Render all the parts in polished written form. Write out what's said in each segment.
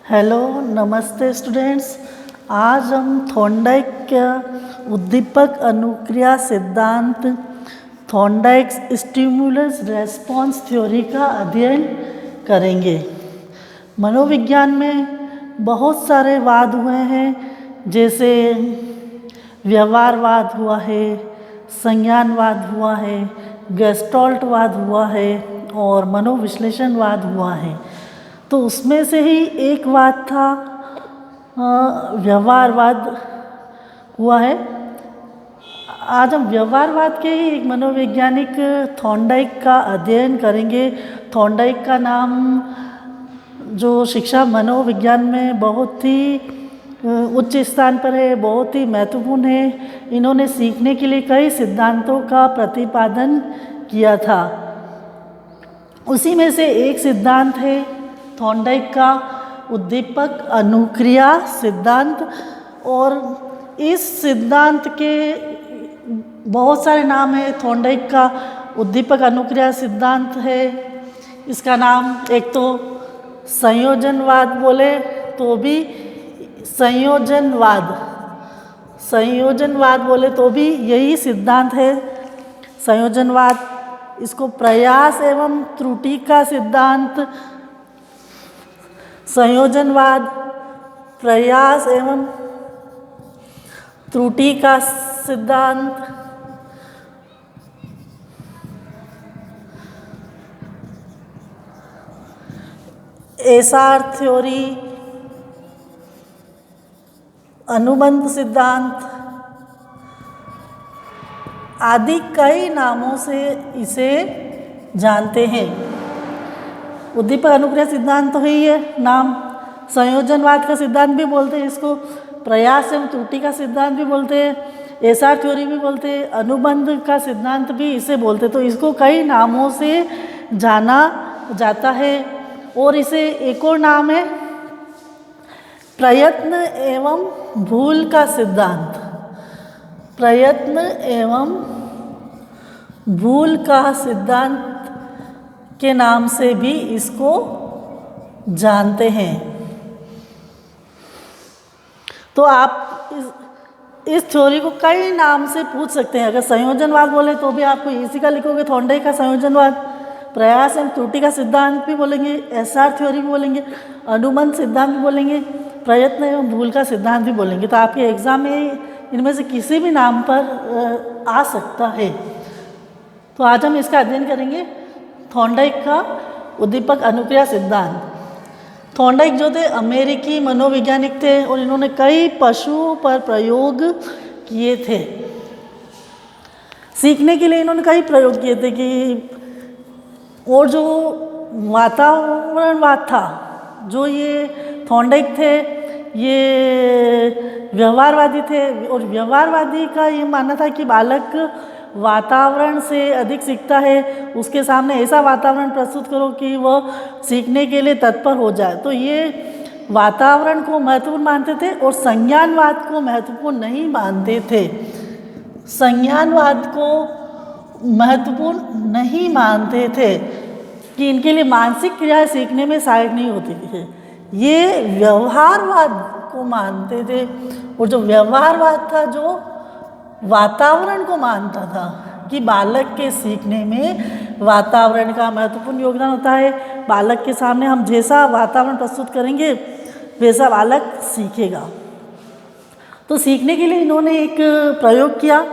Hello, नमस्ते students. आज हम थॉर्नडाइक का उद्दीपक अनुक्रिया सिद्धांत थॉर्नडाइक स्टिमुलस रेस्पॉन्स थ्योरी का अध्ययन करेंगे। मनोविज्ञान में बहुत सारे वाद हुए हैं, जैसे व्यवहारवाद हुआ है, संज्ञानवाद हुआ है, गेस्टाल्टवाद हुआ है और मनोविश्लेषणवाद हुआ है। तो उसमें से ही एक वाद था व्यवहारवाद हुआ है। आज हम व्यवहारवाद के ही एक मनोवैज्ञानिक थॉर्नडाइक का अध्ययन करेंगे। थॉर्नडाइक का नाम जो शिक्षा मनोविज्ञान में बहुत ही उच्च स्थान पर है, बहुत ही महत्वपूर्ण है। इन्होंने सीखने के लिए कई सिद्धांतों का प्रतिपादन किया था। उसी में से एक सिद्धांत है थॉर्नडाइक का उद्दीपक अनुक्रिया सिद्धांत। और इस सिद्धांत के बहुत सारे नाम हैं। थॉर्नडाइक का उद्दीपक अनुक्रिया सिद्धांत है, इसका नाम एक तो संयोजनवाद बोले तो भी संयोजनवाद बोले तो भी यही सिद्धांत है, संयोजनवाद। इसको प्रयास एवं त्रुटि का सिद्धांत, संयोजनवाद, प्रयास एवं त्रुटि का सिद्धांत, एसार थ्योरी, अनुबंध सिद्धांत आदि कई नामों से इसे जानते हैं। उद्दीपक अनुक्रिया सिद्धांत तो ही है नाम। संयोजनवाद का सिद्धांत भी बोलते हैं इसको, प्रयास एवं त्रुटि का सिद्धांत भी बोलते हैं, एसार थ्योरी भी बोलते हैं, अनुबंध का सिद्धांत भी इसे बोलते हैं। तो इसको कई नामों से जाना जाता है। और इसे एक और नाम है प्रयत्न एवं भूल का सिद्धांत। प्रयत्न एवं भूल का सिद्धांत के नाम से भी इसको जानते हैं। तो आप इस थ्योरी को कई नाम से पूछ सकते हैं। अगर संयोजनवाद बोले तो भी आपको इसी का लिखोगे, थॉर्नडाइक का संयोजनवाद। प्रयास एवं त्रुटि का सिद्धांत भी बोलेंगे, एसआर थ्योरी भी बोलेंगे, अनुबंध सिद्धांत भी बोलेंगे, प्रयत्न एवं भूल का सिद्धांत भी बोलेंगे। तो आपके एग्जाम में इनमें से किसी भी नाम पर आ सकता है। तो आज हम इसका अध्ययन करेंगे, थॉर्नडाइक का उद्दीपक अनुक्रिया सिद्धांत। थॉर्नडाइक जो थे अमेरिकी मनोवैज्ञानिक थे और इन्होंने कई पशुओं पर प्रयोग किए थे। सीखने के लिए इन्होंने कई प्रयोग किए थे कि और जो वातावरणवाद था, जो ये थॉर्नडाइक थे, ये व्यवहारवादी थे। और व्यवहारवादी का ये मानना था कि बालक वातावरण से अधिक सीखता है, उसके सामने ऐसा वातावरण प्रस्तुत करो कि वह सीखने के लिए तत्पर हो जाए। तो ये वातावरण को महत्वपूर्ण मानते थे और संज्ञानवाद को महत्वपूर्ण नहीं मानते थे। संज्ञानवाद को महत्वपूर्ण नहीं मानते थे कि इनके लिए मानसिक क्रियाएं सीखने में सहायक नहीं होती थी। ये व्यवहारवाद को मानते थे। और जो व्यवहारवाद था, जो वातावरण को मानता था कि बालक के सीखने में वातावरण का महत्वपूर्ण योगदान होता है। बालक के सामने हम जैसा वातावरण प्रस्तुत करेंगे वैसा बालक सीखेगा। तो सीखने के लिए इन्होंने एक प्रयोग किया।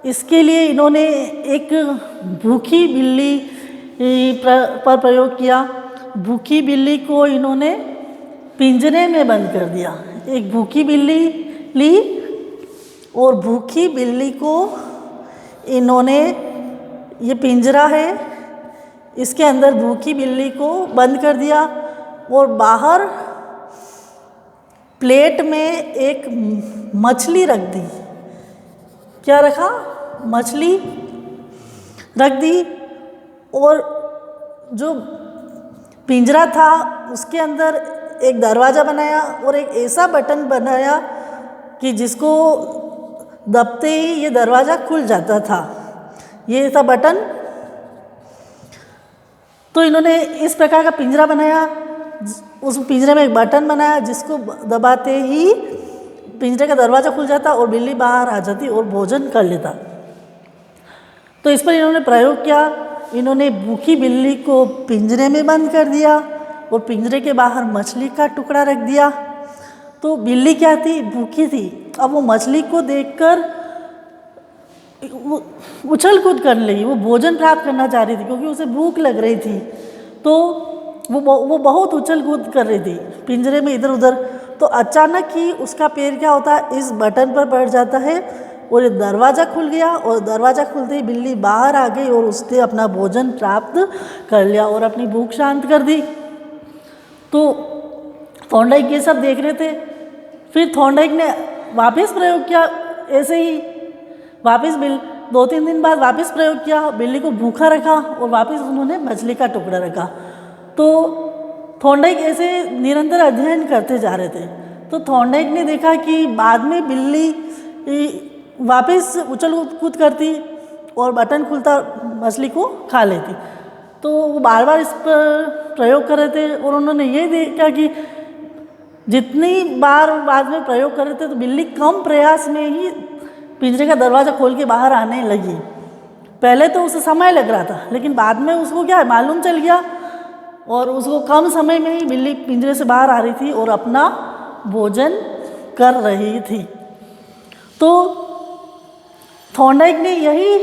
इसके लिए इन्होंने एक भूखी बिल्ली पर प्रयोग किया। भूखी बिल्ली को इन्होंने पिंजरे में बंद कर दिया। एक भूखी बिल्ली ली और भूखी बिल्ली को इन्होंने, ये पिंजरा है, इसके अंदर भूखी बिल्ली को बंद कर दिया और बाहर प्लेट में एक मछली रख दी। क्या रखा? मछली रख दी। और जो पिंजरा था उसके अंदर एक दरवाज़ा बनाया और एक ऐसा बटन बनाया कि जिसको दबते ही ये दरवाज़ा खुल जाता था। ये था बटन। तो इन्होंने इस प्रकार का पिंजरा बनाया उस पिंजरे में एक बटन बनाया जिसको दबाते ही पिंजरे का दरवाज़ा खुल जाता और बिल्ली बाहर आ जाती और भोजन कर लेता। तो इस पर इन्होंने प्रयोग किया। इन्होंने भूखी बिल्ली को पिंजरे में बंद कर दिया और पिंजरे के बाहर मछली का टुकड़ा रख दिया। तो बिल्ली क्या थी, भूखी थी। अब वो मछली को देखकर उछल कूद करने लगी। वो भोजन प्राप्त करना चाह रही थी क्योंकि उसे भूख लग रही थी। तो वो बहुत उछल कूद कर रही थी पिंजरे में इधर उधर। तो अचानक ही उसका पैर क्या होता है, इस बटन पर पड़ जाता है और ये दरवाज़ा खुल गया। और दरवाज़ा खुलते ही बिल्ली बाहर आ गई और उसने अपना भोजन प्राप्त कर लिया और अपनी भूख शांत कर दी। तो थॉर्नडाइक ये सब देख रहे थे। फिर थॉर्नडाइक ने वापस प्रयोग किया, ऐसे ही वापस 2-3 दिन बाद वापस प्रयोग किया। बिल्ली को भूखा रखा और वापस उन्होंने मछली का टुकड़ा रखा। तो थॉर्नडाइक ऐसे निरंतर अध्ययन करते जा रहे थे। तो थॉर्नडाइक ने देखा कि बाद में बिल्ली वापस उछल कूद करती और बटन खुलता मछली को खा लेती। तो वो बार बार इस पर प्रयोग कर रहे थे और उन्होंने ये देखा कि जितनी बार बाद में प्रयोग कर रहे थे तो बिल्ली कम प्रयास में ही पिंजरे का दरवाज़ा खोल के बाहर आने लगी। पहले तो उसे समय लग रहा था, लेकिन बाद में उसको क्या मालूम चल गया और उसको कम समय में ही बिल्ली पिंजरे से बाहर आ रही थी और अपना भोजन कर रही थी। तो थॉर्नडाइक ने यही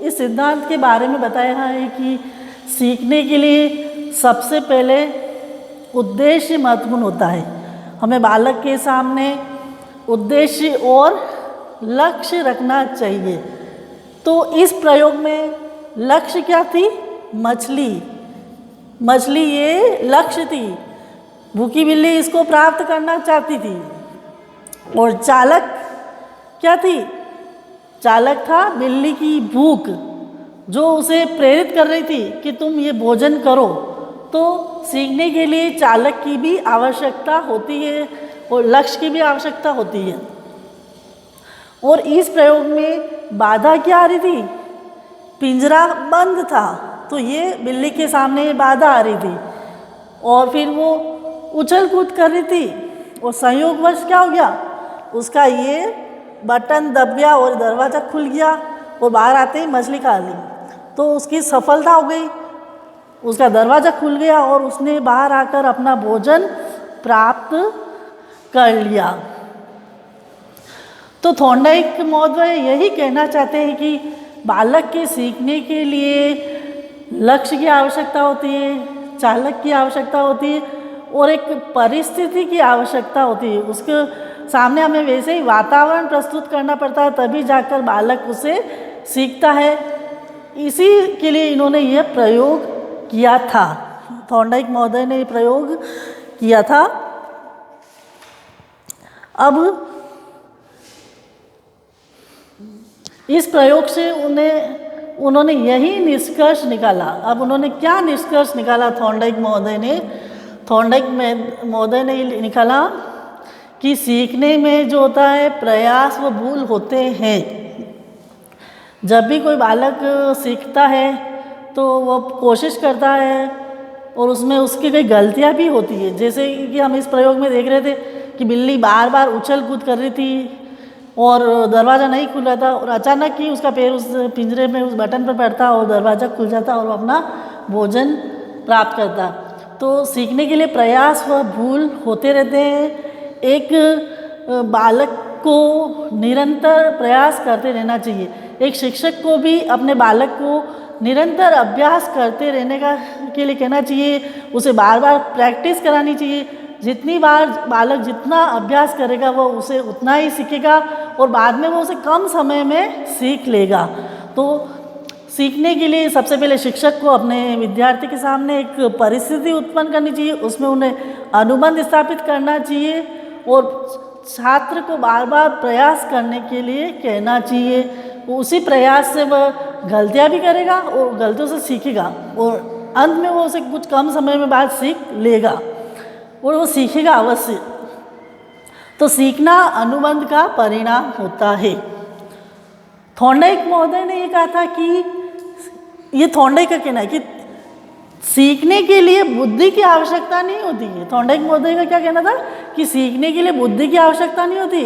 इस सिद्धांत के बारे में बताया है कि सीखने के लिए सबसे पहले उद्देश्य महत्वपूर्ण होता है। हमें बालक के सामने उद्देश्य और लक्ष्य रखना चाहिए। तो इस प्रयोग में लक्ष्य क्या थी, मछली ये लक्ष्य थी। भूखी बिल्ली इसको प्राप्त करना चाहती थी। और चालक क्या थी, चालक था बिल्ली की भूख जो उसे प्रेरित कर रही थी कि तुम ये भोजन करो। तो सीखने के लिए चालक की भी आवश्यकता होती है और लक्ष्य की भी आवश्यकता होती है। और इस प्रयोग में बाधा क्या आ रही थी, पिंजरा बंद था तो ये बिल्ली के सामने बाधा आ रही थी और फिर वो उछल कूद कर रही थी और संयोगवश क्या हो गया, उसका ये बटन दब गया और दरवाज़ा खुल गया और बाहर आते ही मछली खा ली। तो उसकी सफलता हो गई, उसका दरवाज़ा खुल गया और उसने बाहर आकर अपना भोजन प्राप्त कर लिया। तो थॉर्नडाइक महोदय यही कहना चाहते हैं कि बालक के सीखने के लिए लक्ष्य की आवश्यकता होती है, चालक की आवश्यकता होती है और एक परिस्थिति की आवश्यकता होती है। उसके सामने हमें वैसे ही वातावरण प्रस्तुत करना पड़ता है, तभी जाकर बालक उसे सीखता है। इसी के लिए इन्होंने यह प्रयोग किया था, थॉर्नडाइक महोदय ने ये प्रयोग किया था। अब इस प्रयोग से उन्होंने यही निष्कर्ष निकाला। अब उन्होंने क्या निष्कर्ष निकाला थॉर्नडाइक महोदय ने? थॉर्नडाइक महोदय ने निकाला कि सीखने में जो होता है प्रयास व भूल होते हैं। जब भी कोई बालक सीखता है तो वो कोशिश करता है और उसमें उसकी कई गलतियां भी होती है। जैसे कि हम इस प्रयोग में देख रहे थे कि बिल्ली बार बार उछल कूद कर रही थी और दरवाज़ा नहीं खुल रहा था और अचानक ही उसका पैर उस पिंजरे में उस बटन पर पड़ता और दरवाज़ा खुल जाता और वो अपना भोजन प्राप्त करता। तो सीखने के लिए प्रयास व भूल होते रहते हैं। एक बालक को निरंतर प्रयास करते रहना चाहिए। एक शिक्षक को भी अपने बालक को निरंतर अभ्यास करते रहने के लिए कहना चाहिए। उसे बार बार प्रैक्टिस करानी चाहिए। जितनी बार बालक जितना अभ्यास करेगा वो उसे उतना ही सीखेगा और बाद में वो उसे कम समय में सीख लेगा। तो सीखने के लिए सबसे पहले शिक्षक को अपने विद्यार्थी के सामने एक परिस्थिति उत्पन्न करनी चाहिए, उसमें उन्हें अनुबंध स्थापित करना चाहिए और छात्र को बार बार प्रयास करने के लिए कहना चाहिए। उसी प्रयास से वह गलतियाँ भी करेगा और गलतियों से सीखेगा और अंत में वो उसे कुछ कम समय में बाद सीख लेगा और वो सीखेगा अवश्य। तो सीखना अनुबंध का परिणाम होता है। थॉर्नडाइक महोदय ने ये कहा था कि ये थॉर्नडाइक का कहना है कि सीखने के लिए बुद्धि की आवश्यकता नहीं होती है। थॉर्नडाइक महोदय का क्या कहना था कि सीखने के लिए बुद्धि की आवश्यकता नहीं होती,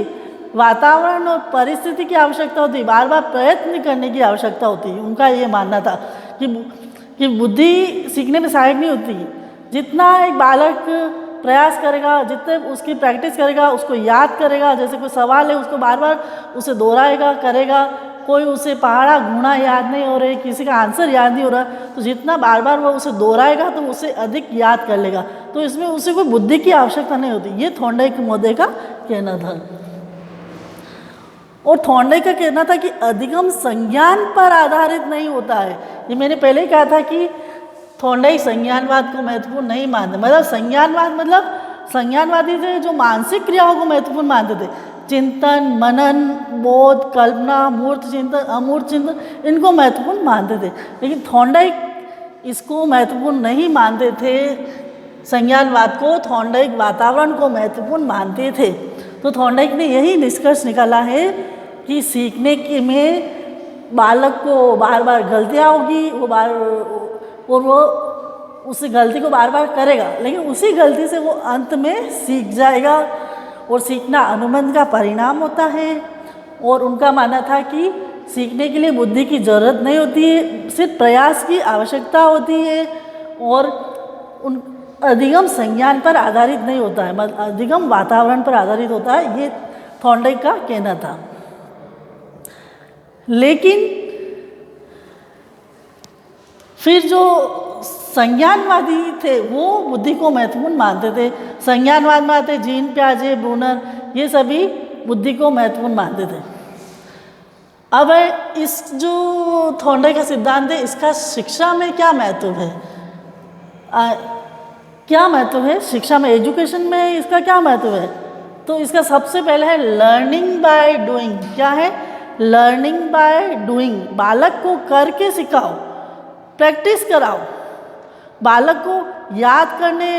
वातावरण और परिस्थिति की आवश्यकता होती, बार बार प्रयत्न करने की आवश्यकता होती है। उनका ये मानना था कि बुद्धि सीखने में सहायक नहीं होती। जितना एक बालक प्रयास करेगा, जितने उसकी प्रैक्टिस करेगा, उसको याद करेगा, जैसे कोई सवाल है उसको बार बार उसे दोहराएगा करेगा, कोई उसे पहाड़ा घूना याद नहीं हो रहा है, किसी का आंसर याद नहीं हो रहा, तो जितना बार बार वो उसे दोहराएगा तो उसे अधिक याद कर लेगा, तो इसमें उसे कोई बुद्धि की आवश्यकता नहीं होती। ये थॉर्नडाइक महोदय का कहना था। और थॉर्नडाइक का कहना था कि अधिगम संज्ञान पर आधारित नहीं होता है। ये मैंने पहले ही कहा था कि थॉर्नडाइक संज्ञानवाद को महत्वपूर्ण नहीं मानते। मतलब संज्ञानवाद मतलब संज्ञानवादी थे जो मानसिक क्रियाओं को महत्वपूर्ण मानते थे, चिंतन, मनन, बोध, कल्पना, मूर्त चिंतन, अमूर्त चिंतन, इनको महत्वपूर्ण मानते थे। लेकिन थॉर्नडाइक इसको महत्वपूर्ण नहीं मानते थे, संज्ञानवाद को। थॉर्नडाइक वातावरण को महत्वपूर्ण मानते थे। तो थॉर्नडाइक ने यही निष्कर्ष निकाला है कि सीखने के में बालक को बार बार गलतियाँ होगी, वो उस गलती को बार बार करेगा, लेकिन उसी गलती से वो अंत में सीख जाएगा, और सीखना अनुबंध का परिणाम होता है। और उनका मानना था कि सीखने के लिए बुद्धि की ज़रूरत नहीं होती है, सिर्फ प्रयास की आवश्यकता होती है, और उन अधिगम संज्ञान पर आधारित नहीं होता है, मतलब अधिगम वातावरण पर आधारित होता है। ये थॉर्नडाइक का कहना था। लेकिन फिर जो संज्ञानवादी थे वो बुद्धि को महत्वपूर्ण मानते थे। संज्ञानवाद में आते जीन पियाजे, ब्रूनर, ये सभी बुद्धि को महत्वपूर्ण मानते थे। अब इस जो थॉर्नडाइक का सिद्धांत है, इसका शिक्षा में क्या महत्व है? क्या महत्व है शिक्षा में, एजुकेशन में इसका क्या महत्व है? तो इसका सबसे पहले है लर्निंग बाय डूइंग। क्या है? Learning by doing. बालक को करके सिखाओ, प्रैक्टिस कराओ, बालक को याद करने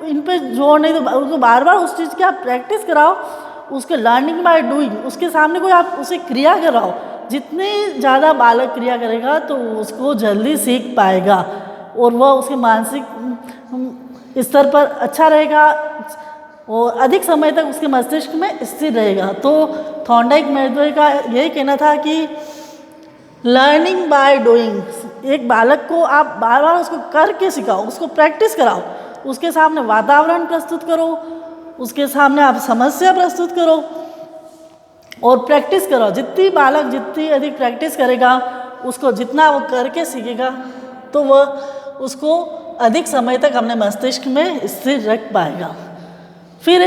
इन पे जोर नहीं दो, उसको बार बार उस चीज़ की आप प्रैक्टिस कराओ, उसके लर्निंग बाय डूइंग, उसके सामने कोई आप उसे क्रिया कराओ। जितने ज़्यादा बालक क्रिया करेगा तो उसको जल्दी सीख पाएगा, और वह उसके मानसिक स्तर पर अच्छा रहेगा और अधिक समय तक उसके मस्तिष्क में स्थिर रहेगा। तो थॉर्नडाइक महोदय का यही कहना था कि लर्निंग बाय डूइंग, एक बालक को आप बार बार उसको करके सिखाओ, उसको प्रैक्टिस कराओ, उसके सामने वातावरण प्रस्तुत करो, उसके सामने आप समस्या प्रस्तुत करो और प्रैक्टिस कराओ। जितनी अधिक प्रैक्टिस करेगा, उसको जितना वो करके सीखेगा, तो वह उसको अधिक समय तक अपने मस्तिष्क में स्थिर रख पाएगा। फिर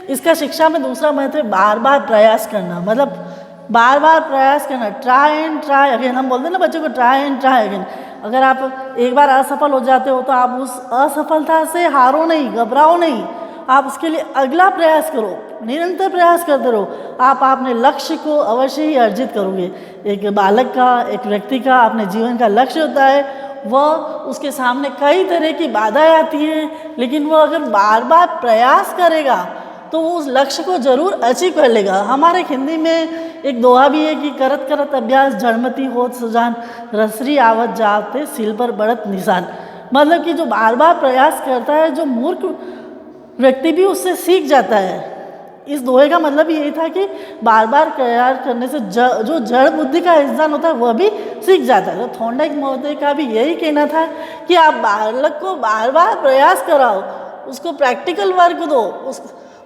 इसका शिक्षा में दूसरा महत्व है बार बार प्रयास करना। मतलब बार बार प्रयास करना, ट्राई एंड ट्राई अगेन। हम बोलते हैं ना बच्चों को ट्राई एंड ट्राई अगेन। अगर आप एक बार असफल हो जाते हो तो आप उस असफलता से हारो नहीं, घबराओ नहीं, आप उसके लिए अगला प्रयास करो, निरंतर प्रयास करते रहो। आप अपने लक्ष्य को अवश्य ही अर्जित करोगे। एक बालक का, एक व्यक्ति का अपने जीवन का लक्ष्य होता है, वह उसके सामने कई तरह की बाधाएं आती हैं, लेकिन वह अगर बार बार प्रयास करेगा तो वो उस लक्ष्य को जरूर अचीव कर लेगा। हमारे हिंदी में एक दोहा भी है कि करत करत अभ्यास जड़मती होत सुजान, रसरी आवत जाते सिल पर बढ़त निशान। मतलब कि जो बार बार प्रयास करता है, जो मूर्ख व्यक्ति भी उससे सीख जाता है। इस दोहे का मतलब यही था कि बार बार प्रयास करने से जो जड़ बुद्धि का इंसान होता है वह भी सीख जाता है। तो थॉर्नडाइक महोदय का भी यही कहना था कि आप बालक को बार बार प्रयास कराओ, उसको प्रैक्टिकल वर्क दो,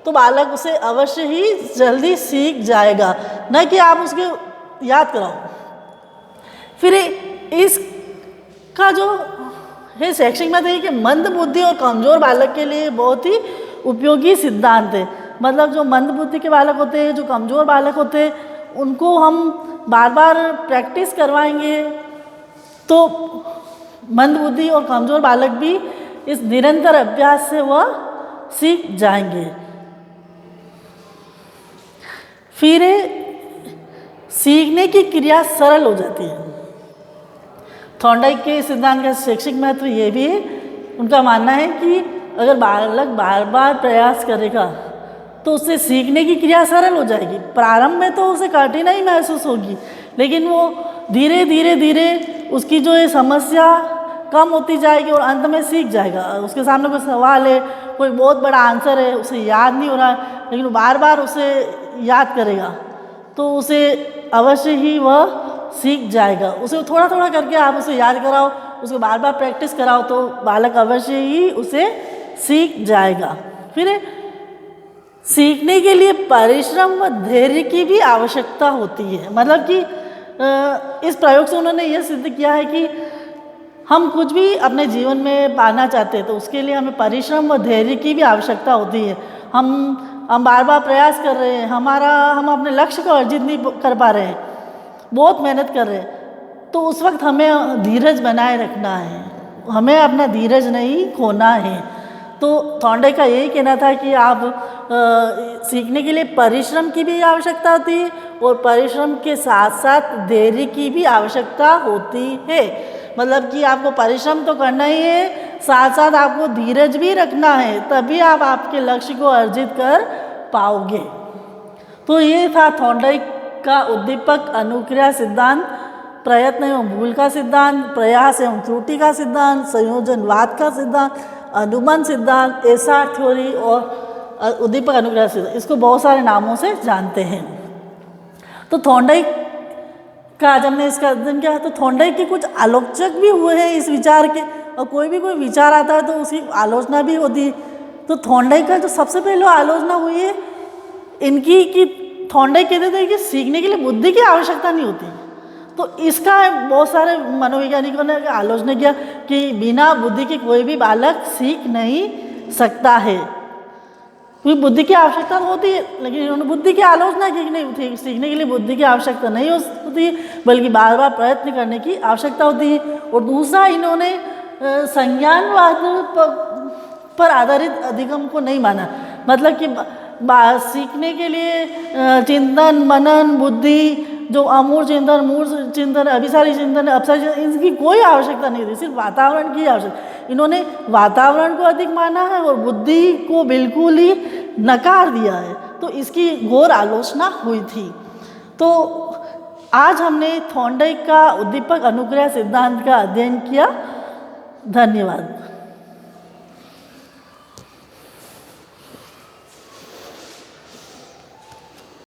तो बालक उसे अवश्य ही जल्दी सीख जाएगा, न कि आप उसके याद कराओ। फिर इसका जो है शैक्षिक मत है कि मंद बुद्धि और कमज़ोर बालक के लिए बहुत ही उपयोगी सिद्धांत है। मतलब जो मंद बुद्धि के बालक होते हैं, जो कमज़ोर बालक होते हैं, उनको हम बार बार प्रैक्टिस करवाएंगे तो मंद बुद्धि और कमज़ोर बालक भी इस निरंतर अभ्यास से वह सीख जाएंगे। फिर सीखने की क्रिया सरल हो जाती है। थॉर्नडाइक के सिद्धांत का शैक्षिक महत्व ये भी है, उनका मानना है कि अगर बालक बार बार प्रयास करेगा तो उससे सीखने की क्रिया सरल हो जाएगी। प्रारंभ में तो उसे कठिनाई महसूस होगी, लेकिन वो धीरे धीरे उसकी जो ये समस्या कम होती जाएगी और अंत में सीख जाएगा। उसके सामने कोई सवाल है, कोई बहुत बड़ा आंसर है, उसे याद नहीं हो रहा है, लेकिन वो बार बार उसे याद करेगा तो उसे अवश्य ही वह सीख जाएगा। उसे थोड़ा थोड़ा करके आप उसे याद कराओ, उसको बार बार प्रैक्टिस कराओ तो बालक अवश्य ही उसे सीख जाएगा। फिर सीखने के लिए परिश्रम व धैर्य की भी आवश्यकता होती है। मतलब कि इस प्रयोग से उन्होंने यह सिद्ध किया है कि हम कुछ भी अपने जीवन में पाना चाहते हैं तो उसके लिए हमें परिश्रम व धैर्य की भी आवश्यकता होती है। हम बार बार प्रयास कर रहे हैं, हम अपने लक्ष्य को अर्जित नहीं कर पा रहे हैं, बहुत मेहनत कर रहे हैं, तो उस वक्त हमें धीरज बनाए रखना है, हमें अपना धीरज नहीं खोना है। तो थॉर्नडाइक का यही कहना था कि आप सीखने के लिए परिश्रम की भी आवश्यकता होती है और परिश्रम के साथ साथ धैर्य की भी आवश्यकता होती है। मतलब कि आपको परिश्रम तो करना ही है, साथ साथ आपको धीरज भी रखना है, तभी आप आपके लक्ष्य को अर्जित कर पाओगे। तो ये था थॉर्नडाइक का उद्दीपक अनुक्रिया सिद्धांत, प्रयत्न एवं भूल का सिद्धांत, प्रयास एवं त्रुटि का सिद्धांत, संयोजनवाद का सिद्धांत, अनुमान सिद्धांत, एसआर थ्योरी और उद्दीपक अनुक्रिया सिद्धांत। इसको बहुत सारे नामों से जानते हैं। तो थॉर्नडाइक का आज हमने इसका अध्ययन किया। तो थॉर्नडाइक के कुछ आलोचक भी हुए हैं इस विचार के, और कोई विचार आता है तो उसकी आलोचना भी होती है। तो थॉर्नडाइक का जो सबसे पहले आलोचना हुई है इनकी कि थॉर्नडाइक कहते थे कि सीखने के लिए बुद्धि की आवश्यकता नहीं होती। तो इसका बहुत सारे मनोवैज्ञानिकों ने आलोचना किया कि बिना बुद्धि के कोई भी बालक सीख नहीं सकता है, क्योंकि बुद्धि की आवश्यकता होती है। लेकिन इन्होंने बुद्धि की आलोचना की कि नहीं, सीखने के लिए बुद्धि की आवश्यकता नहीं होती बल्कि बार बार प्रयत्न करने की आवश्यकता होती है। और दूसरा, इन्होंने संज्ञानवाद पर आधारित अधिगम को नहीं माना। मतलब कि सीखने के लिए चिंतन, मनन, बुद्धि, जो अमूर्त चिंतन, मूर्त चिंतन, अभिसारी चिंतन, अपसारी चिंतन, इनकी कोई आवश्यकता नहीं थी, सिर्फ वातावरण की आवश्यकता। इन्होंने वातावरण को अधिक माना है और बुद्धि को बिल्कुल ही नकार दिया है। तो इसकी घोर आलोचना हुई थी। तो आज हमने थॉर्नडाइक का उद्दीपक अनुक्रिया सिद्धांत का अध्ययन किया। धन्यवाद।